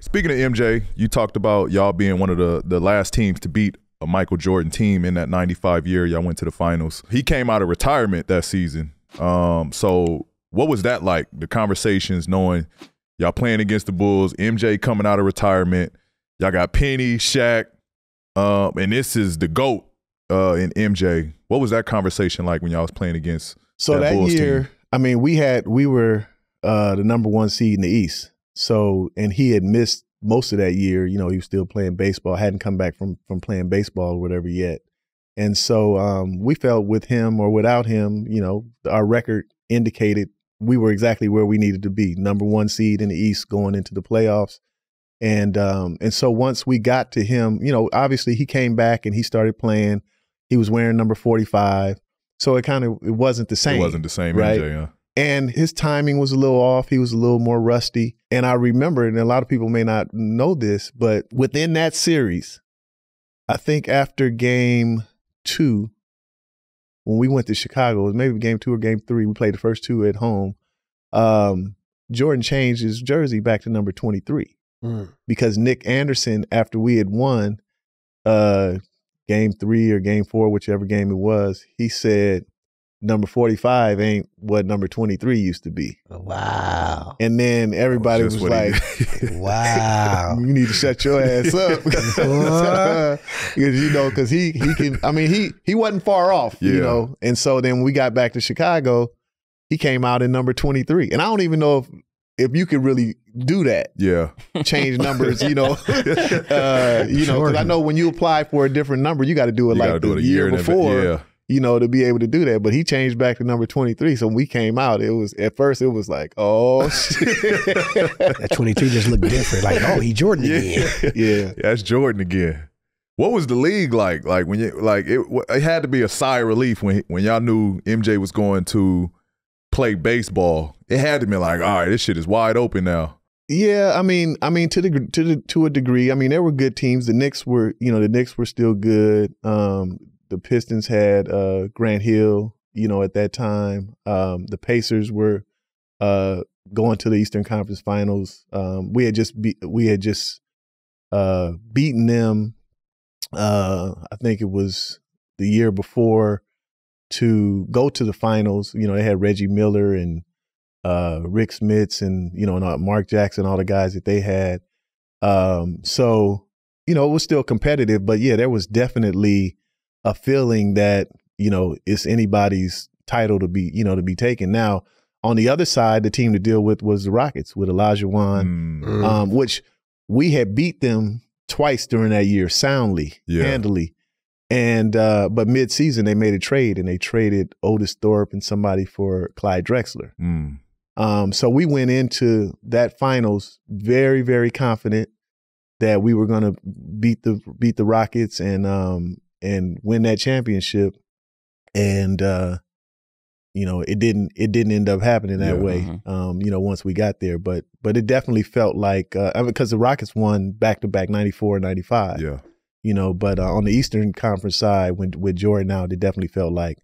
Speaking of MJ, you talked about y'all being one of the last teams to beat a Michael Jordan team in that 95 year. Y'all went to the finals. He came out of retirement that season. So what was that like, the conversations knowing y'all playing against the Bulls, MJ coming out of retirement, y'all got Penny, Shaq, and this is the GOAT in MJ. What was that conversation like when y'all was playing against that Bulls year, team? I mean, we were the #1 seed in the East. So, and he had missed most of that year. You know, he was still playing baseball, hadn't come back from playing baseball or whatever yet. And so we felt with him or without him, you know, our record indicated we were exactly where we needed to be, #1 seed in the East going into the playoffs. And so once we got to him, you know, obviously he came back and he started playing. He was wearing number 45. So it wasn't the same. It wasn't the same, right? MJ, huh? And his timing was a little off. He was a little more rusty. And I remember, and a lot of people may not know this, but within that series, I think after game 2, when we went to Chicago, it was maybe game 2 or game 3, we played the first 2 at home. Jordan changed his jersey back to number 23 because Nick Anderson, after we had won game 3 or game 4, whichever game it was, he said, number 45 ain't what number 23 used to be. Wow. And then everybody was like, wow. You need to shut your ass up. Because, you know, because he can, I mean, he wasn't far off, you know. And so then when we got back to Chicago, he came out in number 23. And I don't even know if you could really do that. Yeah. Change numbers, you know. You know, because I know when you apply for a different number, you got to do it like the year before. You know, to be able to do that. But he changed back to number 23. So when we came out, at first it was like, oh, shit. That 23 just looked different. Like, oh, he Jordan again. Yeah. That's Jordan again. What was the league like? Like when it had to be a sigh of relief when y'all knew MJ was going to play baseball. It had to be like, all right, this shit is wide open now. Yeah, I mean, to a degree. I mean, there were good teams. The Knicks were still good. The Pistons had Grant Hill, you know, at that time. The Pacers were going to the Eastern Conference Finals. We had just beaten them. I think it was the year before to go to the finals. You know, they had Reggie Miller and Rick Smits and, you know, and Mark Jackson, all the guys that they had. So, you know, it was still competitive, but yeah, there was definitely a feeling that, you know, it's anybody's title to be taken. Now, on the other side, the team to deal with was the Rockets with Olajuwon, which we had beat them twice during that year soundly, handily. And but mid-season they made a trade and they traded Otis Thorpe and somebody for Clyde Drexler. So we went into that finals very, very confident that we were going to beat the Rockets and win that championship. And you know, it didn't end up happening that way. You know, once we got there, but it definitely felt like because the Rockets won back-to-back 94 and 95. Yeah. You know, but on the Eastern Conference side, with Jordan out, it definitely felt like,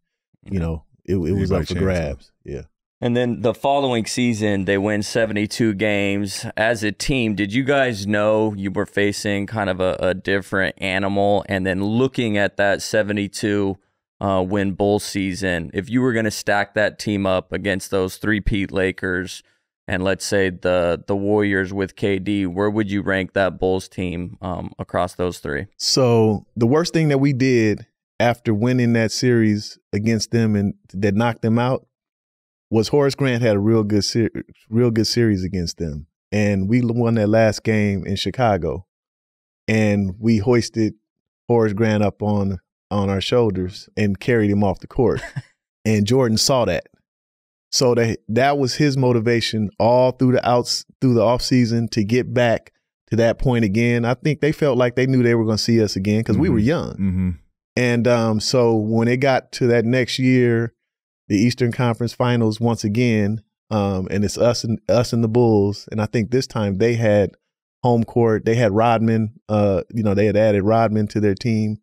you know, it was up for grabs. Yeah. And then the following season, they win 72 games. As a team, did you guys know you were facing kind of a different animal? And then looking at that 72 win Bulls season, if you were going to stack that team up against those three-peat Lakers and let's say the Warriors with KD, where would you rank that Bulls team across those three? So the worst thing that we did after winning that series against them and that knocked them out was Horace Grant had a real good series against them. And we won that last game in Chicago. And we hoisted Horace Grant up on our shoulders and carried him off the court. And Jordan saw that. So that was his motivation all through the off season to get back to that point again. I think they felt like they knew they were going to see us again because we were young. And so when it got to that next year, the Eastern Conference Finals once again, and it's us and the Bulls. And I think this time they had home court. They had Rodman. You know, they had added Rodman to their team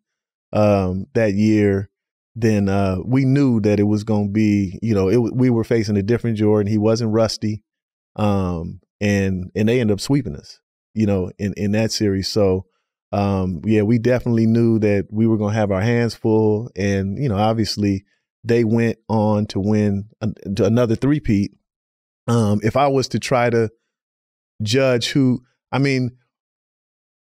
that year. Then we knew that it was going to be, you know, we were facing a different Jordan. He wasn't rusty, and they ended up sweeping us. in that series. So, yeah, we definitely knew that we were going to have our hands full. And, obviously they went on to win another three-peat. If I was to try to judge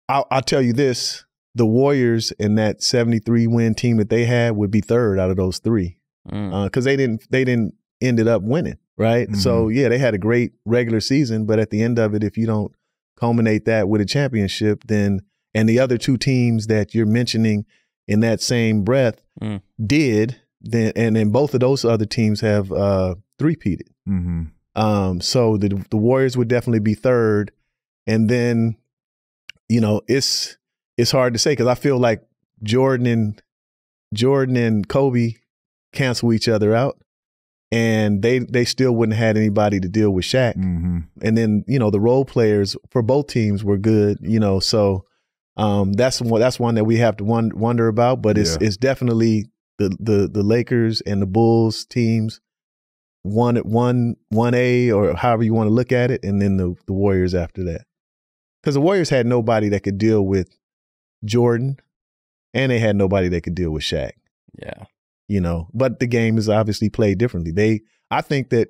I'll tell you this, the Warriors in that 73 win team that they had would be third out of those three. Because they didn't ended up winning, right? Mm-hmm. So yeah, they had a great regular season, but at the end of it, if you don't culminate that with a championship, then and the other two teams that you're mentioning in that same breath did, then both of those other teams have three-peated. Mm-hmm. So the Warriors would definitely be third, and then it's hard to say because I feel like Jordan and Kobe cancel each other out, and they still wouldn't have had anybody to deal with Shaq. Mm-hmm. And then the role players for both teams were good. So that's one that we have to wonder about. But it's definitely the Lakers and the Bulls teams, one A or however you want to look at it, and then the Warriors after that. Because the Warriors had nobody that could deal with Jordan, and they had nobody that could deal with Shaq. Yeah. But the game is obviously played differently. I think that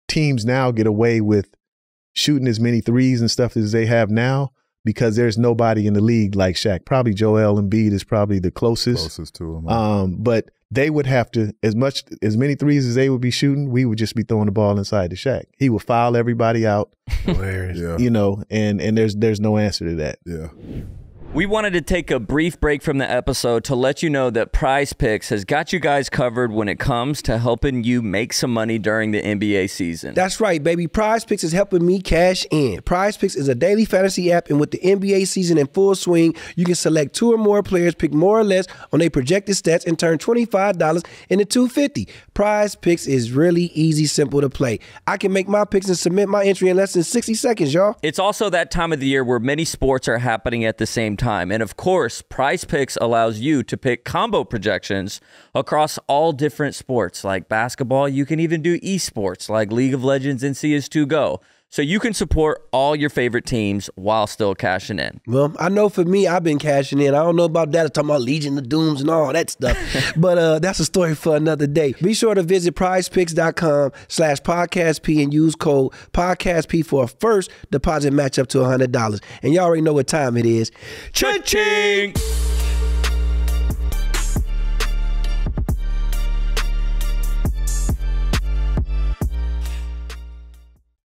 teams now get away with shooting as many threes and stuff as they have now because there's nobody in the league like Shaq. Probably Joel Embiid is probably the closest to him. But they would have to, as many threes as they would be shooting, we would just be throwing the ball inside the Shaq. He would foul everybody out. Yeah. And there's no answer to that. Yeah. We wanted to take a brief break from the episode to let you know that Prize Picks has got you guys covered when it comes to helping you make some money during the NBA season. That's right, baby. Prize Picks is helping me cash in. Prize Picks is a daily fantasy app, and with the NBA season in full swing, you can select two or more players, pick more or less on their projected stats, and turn $25 into $250. Prize Picks is really easy, simple to play. I can make my picks and submit my entry in less than 60 seconds, y'all. It's also that time of the year where many sports are happening at the same time. And of course, Prize Picks allows you to pick combo projections across all different sports. Like basketball, you can even do esports like League of Legends and CS2 Go. So you can support all your favorite teams while still cashing in. Well, I know for me, I've been cashing in. I don't know about that. I'm talking about Legion of Dooms and all that stuff. But that's a story for another day. Be sure to visit prizepicks.com/podcastp and use code podcastp for a first deposit match up to $100. And y'all already know what time it is. Cha-ching!